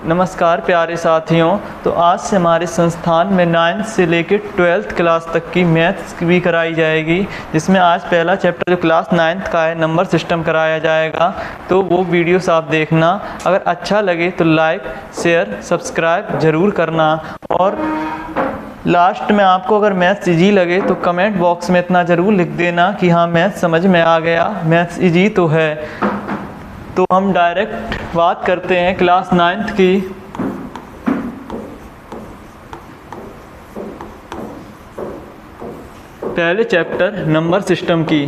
नमस्कार प्यारे साथियों। तो आज से हमारे संस्थान में 9th से लेकर 12th क्लास तक की मैथ्स भी कराई जाएगी, जिसमें आज पहला चैप्टर जो क्लास 9th का है नंबर सिस्टम कराया जाएगा। तो वो वीडियोस आप देखना, अगर अच्छा लगे तो लाइक शेयर सब्सक्राइब ज़रूर करना। और लास्ट में आपको अगर मैथ्स इजी लगे तो कमेंट बॉक्स में इतना ज़रूर लिख देना कि हाँ मैथ्स समझ में आ गया, मैथ्स इजी तो है। तो हम डायरेक्ट बात करते हैं क्लास 9th की। पहले चैप्टर नंबर सिस्टम की।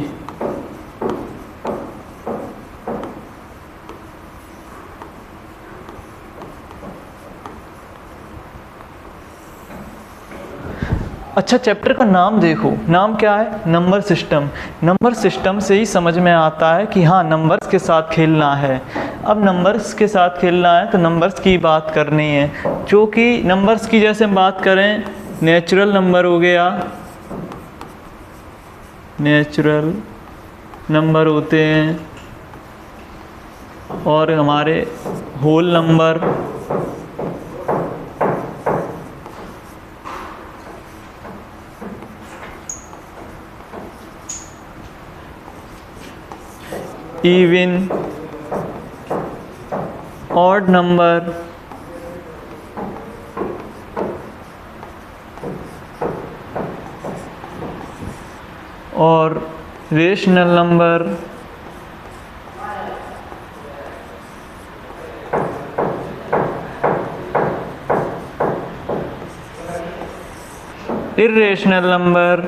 अच्छा, चैप्टर का नाम देखो, नाम क्या है? Number system. नंबर सिस्टम से ही समझ में आता है कि हाँ नंबर्स के साथ खेलना है। अब नंबर्स के साथ खेलना है तो नंबर्स की बात करनी है, जो कि नंबर्स की जैसे हम बात करें, नेचुरल नंबर हो गया, नेचुरल नंबर होते हैं, और हमारे whole number, even, odd number, और रेशनल नंबर, इर्रेशनल नंबर,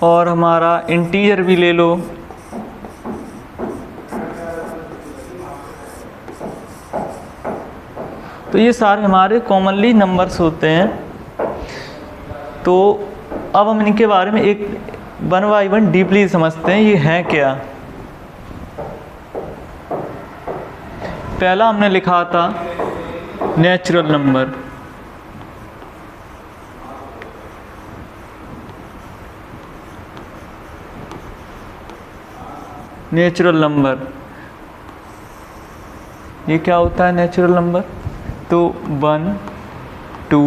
और हमारा इंटीजर भी ले लो। तो ये सारे हमारे कॉमनली नंबर्स होते हैं। तो अब हम इनके बारे में एक वन बाई वन डीपली समझते हैं, ये हैं क्या। पहला हमने लिखा था नेचुरल नंबर। नेचुरल नंबर ये क्या होता है नेचुरल नंबर? तो 1 2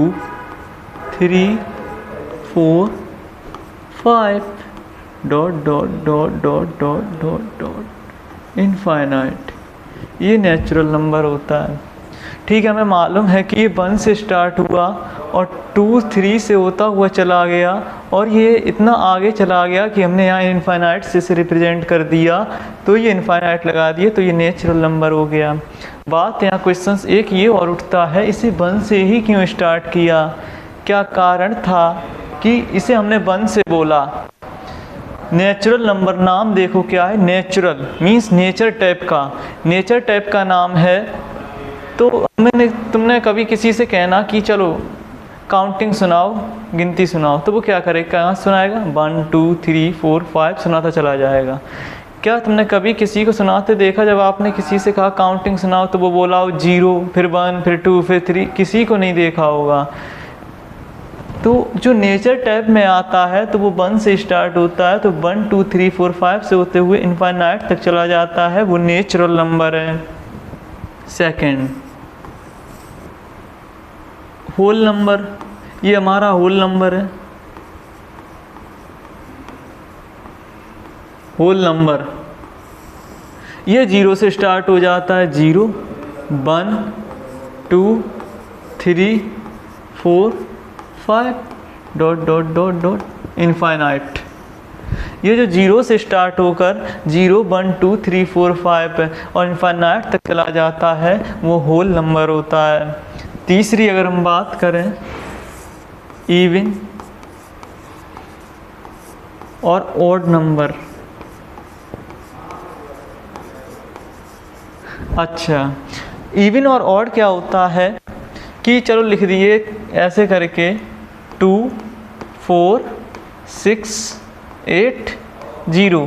3 4 5 dot dot dot dot dot dot dot infinite, ये नेचुरल नंबर होता है। ठीक है, हमें मालूम है कि ये 1 से स्टार्ट हुआ और 2 3 से होता हुआ चला गया, और ये इतना आगे चला गया कि हमने यहाँ इनफाइनाइट से रिप्रेजेंट कर दिया, तो ये इनफाइनाइट लगा दिए, तो ये नेचुरल नंबर हो गया। बात यहाँ क्वेश्चंस एक ये और उठता है, इसे 1 से ही क्यों स्टार्ट किया? क्या कारण था कि इसे हमने 1 से बोला? नेचुरल नंबर नाम देखो क्या है, नेचुरल मीन्स नेचर टाइप का, नेचर टाइप का नाम है। तो तुमने कभी किसी से कहना कि चलो काउंटिंग सुनाओ, गिनती सुनाओ, तो वो क्या करेगा? कहाँ सुनाएगा? 1 2 3 4 5 सुनाता चला जाएगा। क्या तुमने कभी किसी को सुनाते देखा? जब आपने किसी से कहा काउंटिंग सुनाओ तो वो बोला 0 फिर 1 फिर 2 फिर 3? किसी को नहीं देखा होगा। तो जो नेचर टाइप में आता है तो वो 1 से स्टार्ट होता है, तो 1 2 3 4 5 से होते हुए इनफाइनाइट तक चला जाता है, वो नेचुरल नंबर है। Second, whole number. ये हमारा होल नंबर है। होल नंबर ये 0 से स्टार्ट हो जाता है, 0 1 2 3 4 5 dot dot dot dot infinite. ये जो 0 से स्टार्ट होकर 0 1 2 3 4 5 और इनफाइनाइट तक चला जाता है, वो होल नंबर होता है। तीसरी अगर हम बात करें, इवन और ऑड नंबर। अच्छा, इवन और ऑड क्या होता है कि चलो लिख दिए ऐसे करके 2 4 6 8 0,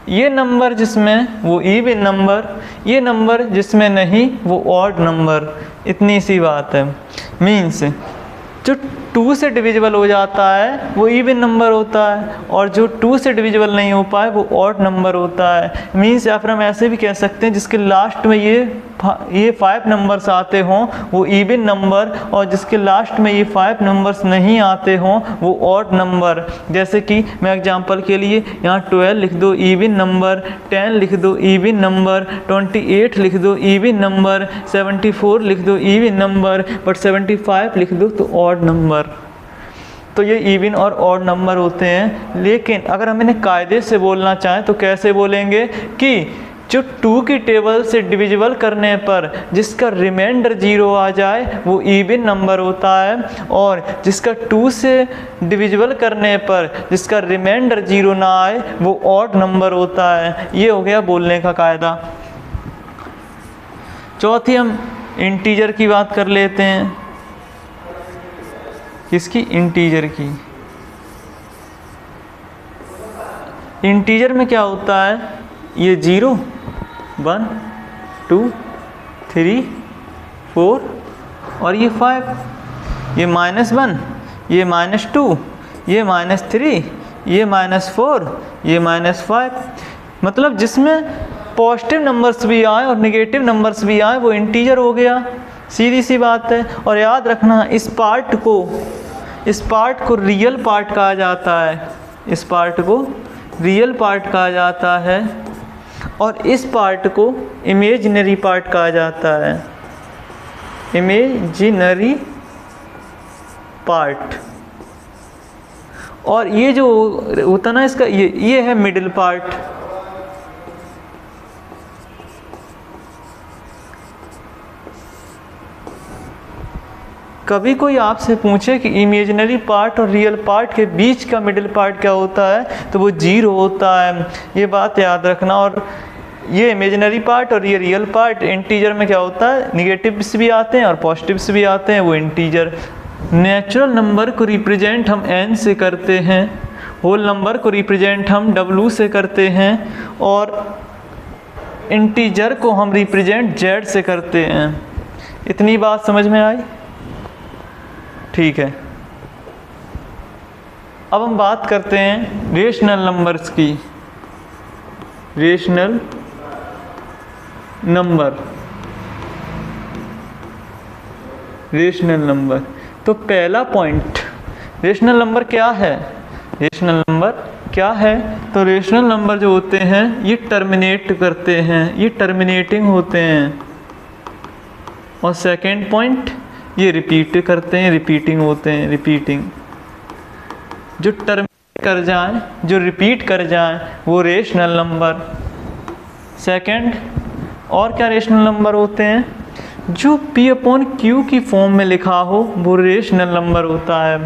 ये नंबर जिसमें वो इवन नंबर, ये नंबर जिसमें नहीं वो ऑड नंबर। इतनी सी बात है। मीन्स जो 2 से डिविजिबल हो जाता है वो इवन नंबर होता है, और जो 2 से डिविजिबल नहीं हो पाए वो ऑड नंबर होता है। मीन्स या फिर हम ऐसे भी कह सकते हैं जिसके लास्ट में ये 5 नंबर्स आते हों वो इवन नंबर, और जिसके लास्ट में ये 5 नंबर्स नहीं आते हों वो ऑड नंबर। जैसे कि मैं एग्जांपल के लिए यहाँ 12 लिख दो इवन नंबर, 10 लिख दो इवन नंबर, 28 लिख दो इवन नंबर, 74 लिख दो इवन नंबर, बट 75 लिख दो तो ऑड नंबर। तो ये इवन और ऑड नंबर होते हैं। लेकिन अगर हम इन्हें कायदे से बोलना चाहें तो कैसे बोलेंगे कि जो 2 की टेबल से डिविजिबल करने पर जिसका रिमाइंडर 0 आ जाए वो इवन नंबर होता है, और जिसका 2 से डिविजिबल करने पर जिसका रिमाइंडर 0 ना आए वो ऑड नंबर होता है। ये हो गया बोलने का कायदा। चौथी हम इंटीजर की बात कर लेते हैं। किसकी? इंटीजर की। इंटीजर में क्या होता है, ये 0, 1, 2, 3, 4 और ये 5, ये -1, ये -2, ये -3, ये -4, ये -5। मतलब जिसमें पॉजिटिव नंबर्स भी आए और नेगेटिव नंबर्स भी आए वो इंटीजर हो गया। सीधी सी बात है। और याद रखना इस पार्ट को रियल पार्ट कहा जाता है, इस पार्ट को रियल पार्ट कहा जाता है, और इस पार्ट को इमेजिनरी पार्ट कहा जाता है, इमेजिनरी पार्ट। और ये जो होता ना इसका ये है मिडिल पार्ट। कभी कोई आपसे पूछे कि इमेजिनरी पार्ट और रियल पार्ट के बीच का मिडिल पार्ट क्या होता है तो वो 0 होता है। ये बात याद रखना। और ये इमेजिनरी पार्ट और ये रियल पार्ट इंटीजर में क्या होता है, निगेटिव्स भी आते हैं और पॉजिटिव्स भी आते हैं, वो इंटीजर। नेचुरल नंबर को रिप्रेजेंट हम n से करते हैं, होल नंबर को रिप्रेजेंट हम w से करते हैं, और इंटीजर को हम रिप्रेजेंट z से करते हैं। इतनी बात समझ में आई? ठीक है। अब हम बात करते हैं रेशनल नंबर्स की। Rational number, rational number. तो पहला पॉइंट, रेशनल नंबर क्या है? रेशनल नंबर क्या है? तो रेशनल नंबर जो होते हैं ये टर्मिनेट करते हैं, ये टर्मिनेटिंग होते हैं। और सेकेंड पॉइंट, ये रिपीट करते हैं, रिपीटिंग होते हैं, रिपीटिंग। जो टर्मिनेट कर जाएं, जो रिपीट कर जाएं वो रेशनल नंबर। सेकंड, और क्या रेशनल नंबर होते हैं? जो P/Q की फॉर्म में लिखा हो वो रेशनल नंबर होता है।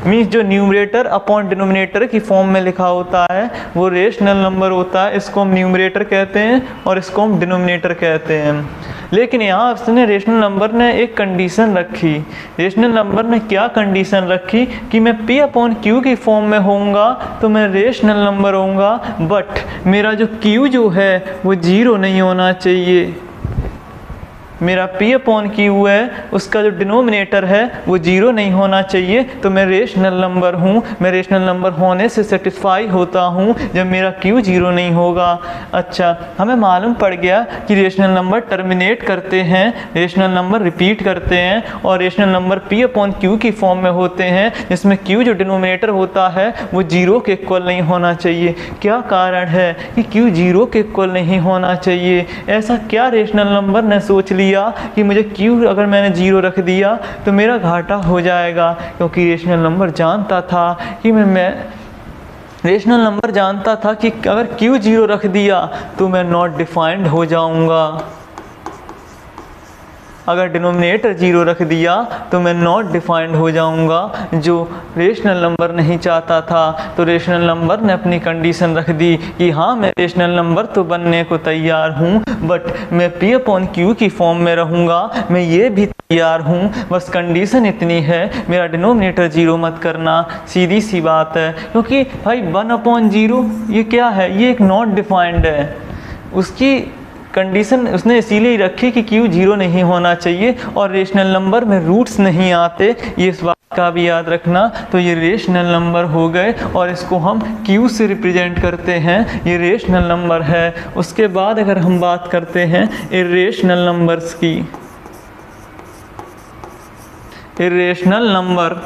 मीन्स जो न्यूमरेटर अपॉन डिनोमिनेटर की फॉर्म में लिखा होता है वो रेशनल नंबर होता है। इसको हम न्यूमरेटर कहते हैं और इसको हम डिनोमिनेटर कहते हैं। लेकिन यहाँ उसने रेशनल नंबर ने एक कंडीशन रखी। रेशनल नंबर ने क्या कंडीशन रखी कि मैं P/Q की फॉर्म में होऊंगा तो मैं रेशनल नंबर होऊंगा, बट मेरा जो Q जो है वो 0 नहीं होना चाहिए। मेरा P/Q है उसका जो डिनोमिनेटर है वो 0 नहीं होना चाहिए, तो मैं रेशनल नंबर हूँ। मैं रेशनल नंबर होने से सेटिस्फाई होता हूँ जब मेरा Q 0 नहीं होगा। अच्छा, हमें मालूम पड़ गया कि रेशनल नंबर टर्मिनेट करते हैं, रेशनल नंबर रिपीट करते हैं, और रेशनल नंबर P/Q की फॉर्म में होते हैं जिसमें Q जो डिनोमिनेटर होता है वो 0 के इक्वल नहीं होना चाहिए। क्या कारण है कि Q 0 के इक्वल नहीं होना चाहिए? ऐसा क्या रेशनल नंबर ने सोच लिया कि मुझे Q अगर मैंने 0 रख दिया तो मेरा घाटा हो जाएगा? क्योंकि रेशनल नंबर जानता था कि मैं रेशनल नंबर जानता था कि अगर Q 0 रख दिया तो मैं नॉट डिफाइंड हो जाऊंगा। अगर डिनोमिनेटर 0 रख दिया तो मैं नॉट डिफाइंड हो जाऊंगा, जो रेशनल नंबर नहीं चाहता था। तो रेशनल नंबर ने अपनी कंडीशन रख दी कि हाँ मैं रेशनल नंबर तो बनने को तैयार हूँ, बट मैं P/Q की फॉर्म में रहूँगा, मैं ये भी तैयार हूँ, बस कंडीशन इतनी है मेरा डिनोमिनेटर 0 मत करना। सीधी सी बात है, क्योंकि भाई 1/0 ये क्या है? ये एक नॉट डिफाइंड है। उसकी कंडीशन उसने इसीलिए रखी कि Q 0 नहीं होना चाहिए और रेशनल नंबर में रूट्स नहीं आते। ये इस बात का भी याद रखना। तो ये रेशनल नंबर हो गए और इसको हम Q से रिप्रेजेंट करते हैं, ये रेशनल नंबर है। उसके बाद अगर हम बात करते हैं इर्रेशनल नंबर्स की, इर्रेशनल नंबर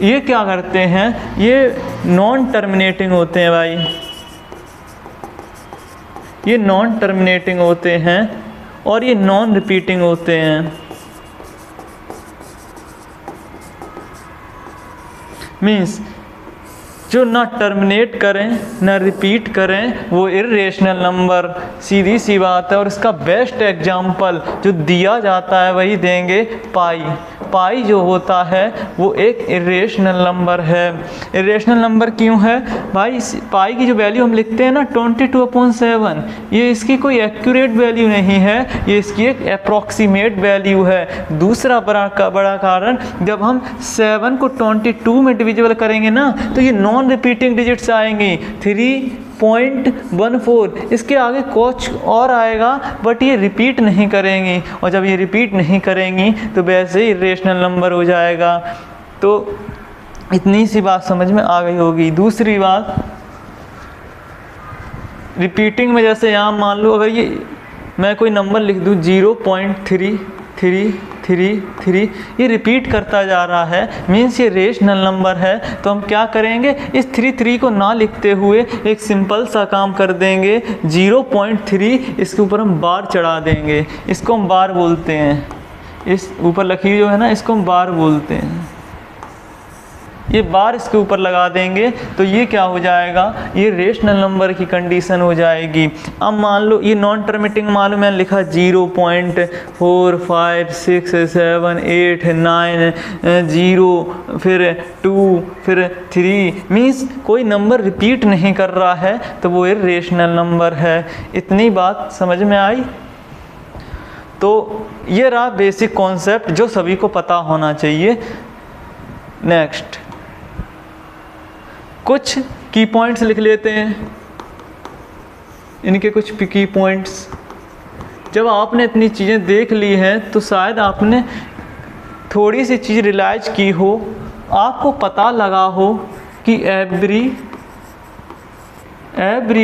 ये क्या करते हैं, ये नॉन टर्मिनेटिंग होते हैं भाई, ये नॉन टर्मिनेटिंग होते हैं और ये नॉन रिपीटिंग होते हैं। मीन्स जो ना टर्मिनेट करें ना रिपीट करें वो इर्रेशनल नंबर, सीधी सी बात है। और इसका बेस्ट एग्जाम्पल जो दिया जाता है वही देंगे, पाई। पाई जो होता है वो एक इर्रेशनल नंबर है। इर्रेशनल नंबर क्यों है भाई? पाई की जो वैल्यू हम लिखते हैं ना 22/7, ये इसकी कोई एक्यूरेट वैल्यू नहीं है, ये इसकी एक अप्रॉक्सीमेट वैल्यू है। दूसरा बड़ा कारण, जब हम 7 को 22 में डिविजिबल करेंगे ना तो ये नॉन रिपीटिंग डिजिट्स आएंगी 3.14, इसके आगे कुछ और आएगा बट ये रिपीट नहीं करेंगी, और जब ये रिपीट नहीं करेंगी तो वैसे ही इर्रेशनल नंबर हो जाएगा। तो इतनी सी बात समझ में आ गई होगी। दूसरी बात, रिपीटिंग में जैसे यहाँ मान लो अगर ये मैं कोई नंबर लिख दूँ 0.3333, ये रिपीट करता जा रहा है, मीन्स ये रेशनल नंबर है। तो हम क्या करेंगे, इस 33 को ना लिखते हुए एक सिंपल सा काम कर देंगे, 0.3 इसके ऊपर हम बार चढ़ा देंगे, इसको हम बार बोलते हैं। इस ऊपर लकीर जो है ना इसको हम बार बोलते हैं, ये बार इसके ऊपर लगा देंगे तो ये क्या हो जाएगा, ये रेशनल नंबर की कंडीशन हो जाएगी। अब मान लो ये नॉन टर्मिनेटिंग, मान लो मैंने लिखा 0.4567 0 फिर 2 फिर 3, मीन्स कोई नंबर रिपीट नहीं कर रहा है तो वो इर्रेशनल नंबर है। इतनी बात समझ में आई? तो ये रहा बेसिक कॉन्सेप्ट जो सभी को पता होना चाहिए। नेक्स्ट कुछ की पॉइंट्स लिख लेते हैं, इनके कुछ की पॉइंट्स। जब आपने इतनी चीज़ें देख ली हैं तो शायद आपने थोड़ी सी चीज़ रियलाइज की हो, आपको पता लगा हो कि every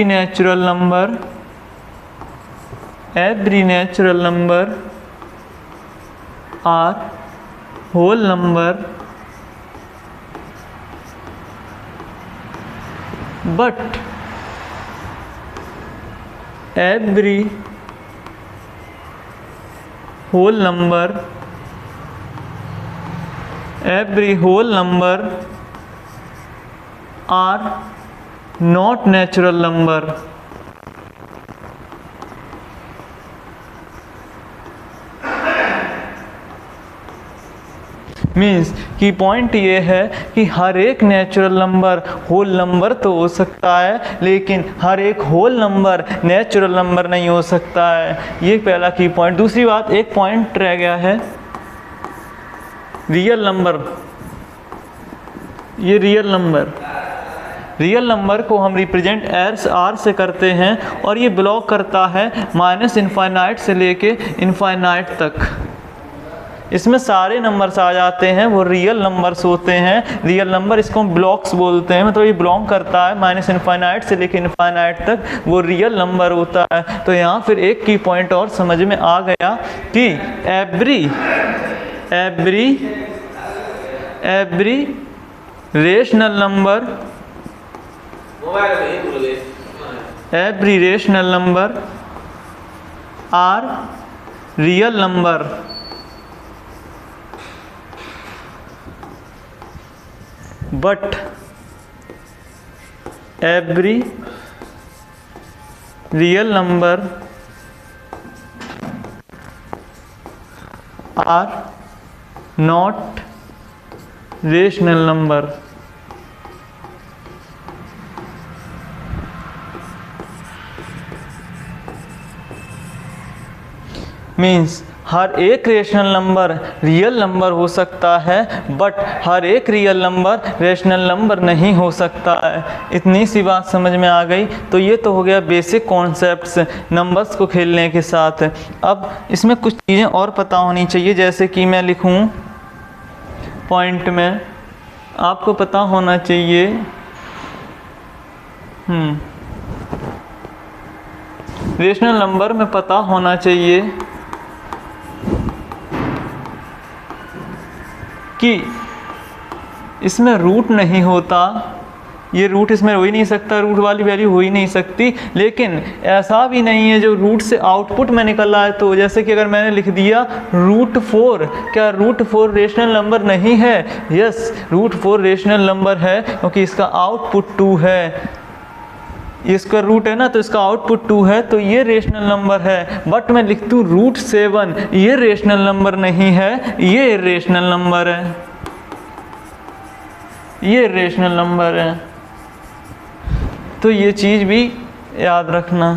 natural number are whole number but every whole number are not natural number। Means की पॉइंट ये है कि हर एक नेचुरल नंबर होल नंबर तो हो सकता है, लेकिन हर एक होल नंबर नेचुरल नंबर नहीं हो सकता है। ये पहला की पॉइंट। दूसरी बात, एक पॉइंट रह गया है, रियल नंबर। ये रियल नंबर को हम रिप्रेजेंट आर से करते हैं और ये बिलोंग करता है -इनफाइनाइट से लेके इनफाइनाइट तक। इसमें सारे नंबर्स आ जाते हैं, वो रियल नंबर्स होते हैं। रियल नंबर इसको हम ब्लॉक्स बोलते हैं, मतलब ये बिलोंग करता है -इनफाइनाइट से लेकर इनफाइनाइट तक, वो रियल नंबर होता है। तो यहाँ फिर एक की पॉइंट और समझ में आ गया कि every rational number are real number. But every real number are not rational number। Means हर एक रेशनल नंबर रियल नंबर हो सकता है, बट हर एक रियल नंबर रेशनल नंबर नहीं हो सकता है। इतनी सी बात समझ में आ गई। तो ये तो हो गया बेसिक कॉन्सेप्ट्स नंबर्स को खेलने के साथ। अब इसमें कुछ चीज़ें और पता होनी चाहिए, जैसे कि मैं लिखूं पॉइंट में आपको पता होना चाहिए रेशनल नंबर में पता होना चाहिए कि इसमें रूट नहीं होता, ये रूट इसमें हो ही नहीं सकता, रूट वाली वैल्यू हो ही नहीं सकती। लेकिन ऐसा भी नहीं है जो रूट से आउटपुट में निकल रहा है। तो जैसे कि अगर मैंने लिख दिया √4, क्या √4 रेशनल नंबर नहीं है? यस, √4 रेशनल नंबर है क्योंकि इसका आउटपुट 2 है। इसका रूट है ना, तो इसका आउटपुट 2 है, तो ये रेशनल नंबर है। बट मैं लिख दूँ √7, ये रेशनल नंबर नहीं है, ये रेशनल नंबर है, ये रेशनल नंबर है। तो ये चीज़ भी याद रखना।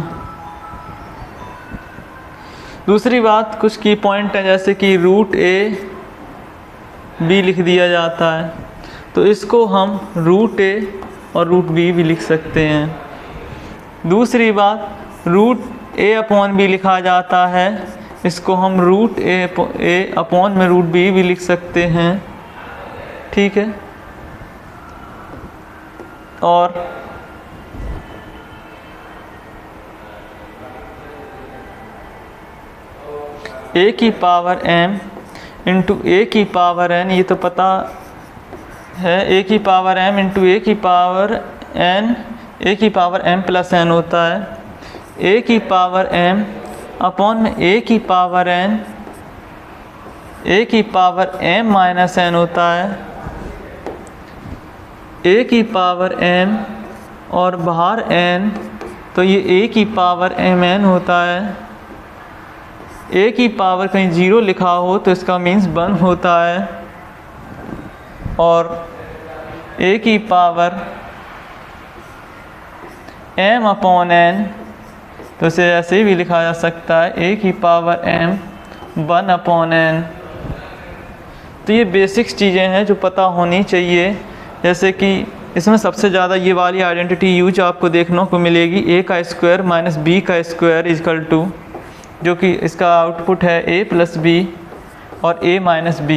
दूसरी बात, कुछ की पॉइंट है जैसे कि √a b लिख दिया जाता है, तो इसको हम √a और √b भी लिख सकते हैं। दूसरी बात, √a/b लिखा जाता है, इसको हम √a/b भी लिख सकते हैं। ठीक है। और a की पावर m इंटू a की पावर n, ये तो पता है, a की पावर m इंटू a की पावर n, a की पावर m प्लस n होता है। a की पावर m अपॉन में a की पावर n, a की पावर m माइनस n होता है। a की पावर m और बाहर n, तो ये a की पावर mn होता है। a की पावर कहीं 0 लिखा हो तो इसका मीन्स 1 होता है। और a की पावर m अपॉन n, तो इसे ऐसे भी लिखा जा सकता है a की पावर m 1 अपॉन n। तो ये बेसिक्स चीज़ें हैं जो पता होनी चाहिए। जैसे कि इसमें सबसे ज़्यादा ये वाली आइडेंटिटी यूज आपको देखने को मिलेगी, a का स्क्वायर माइनस b का स्क्वायर इक्वल टू, जो कि इसका आउटपुट है a प्लस b और a माइनस b।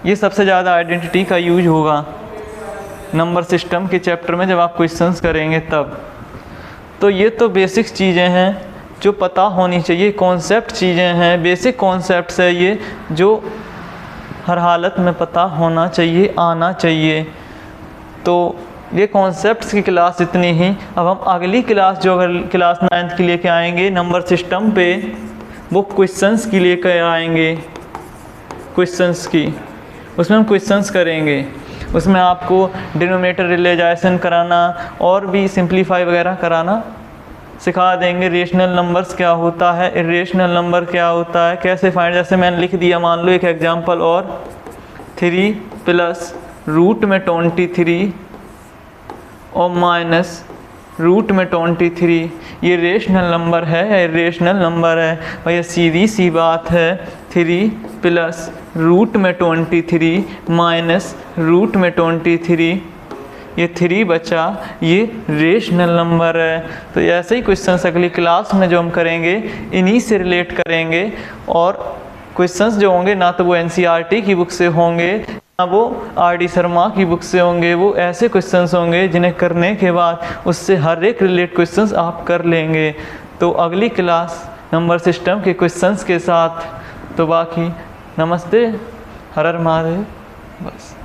ये सबसे ज़्यादा आइडेंटिटी का यूज होगा नंबर सिस्टम के चैप्टर में जब आप क्वेश्चंस करेंगे तब। तो ये तो बेसिक्स चीज़ें हैं जो पता होनी चाहिए, कॉन्सेप्ट चीज़ें हैं, बेसिक कॉन्सेप्ट्स है ये, जो हर हालत में पता होना चाहिए, आना चाहिए। तो ये कॉन्सेप्ट्स की क्लास इतनी ही। अब हम अगली क्लास जो अगर क्लास 9th की लेके आएंगे नंबर सिस्टम पे, वो क्वेश्चंस की लेकर आएंगे, क्वेश्चंस की, उसमें हम क्वेश्चंस करेंगे। उसमें आपको डिनोमिनेटर रियलाइजेशन कराना और भी सिंप्लीफाई वगैरह कराना सिखा देंगे। रेशनल नंबर्स क्या होता है, इरेशनल नंबर क्या होता है, कैसे फाइंड, जैसे मैंने लिख दिया, मान लो एक एग्जांपल और 3 प्लस रूट में 23 और माइनस रूट में 23, ये रेशनल नंबर है, रेशनल नंबर है भैया, सीधी सी बात है। 3 प्लस रूट में 23 माइनस रूट में 23, ये 3 बचा, ये रेशनल नंबर है। तो ऐसे ही क्वेश्चंस अगली क्लास में जो हम करेंगे इन्हीं से रिलेट करेंगे। और क्वेश्चंस जो होंगे ना तो वो NCERT की बुक से होंगे, ना वो RD शर्मा की बुक से होंगे, वो ऐसे क्वेश्चंस होंगे जिन्हें करने के बाद उससे हर एक रिलेट क्वेश्चंस आप कर लेंगे। तो अगली क्लास नंबर सिस्टम के क्वेश्चंस के साथ। तो बाकी नमस्ते, हर हर महादेव, बस।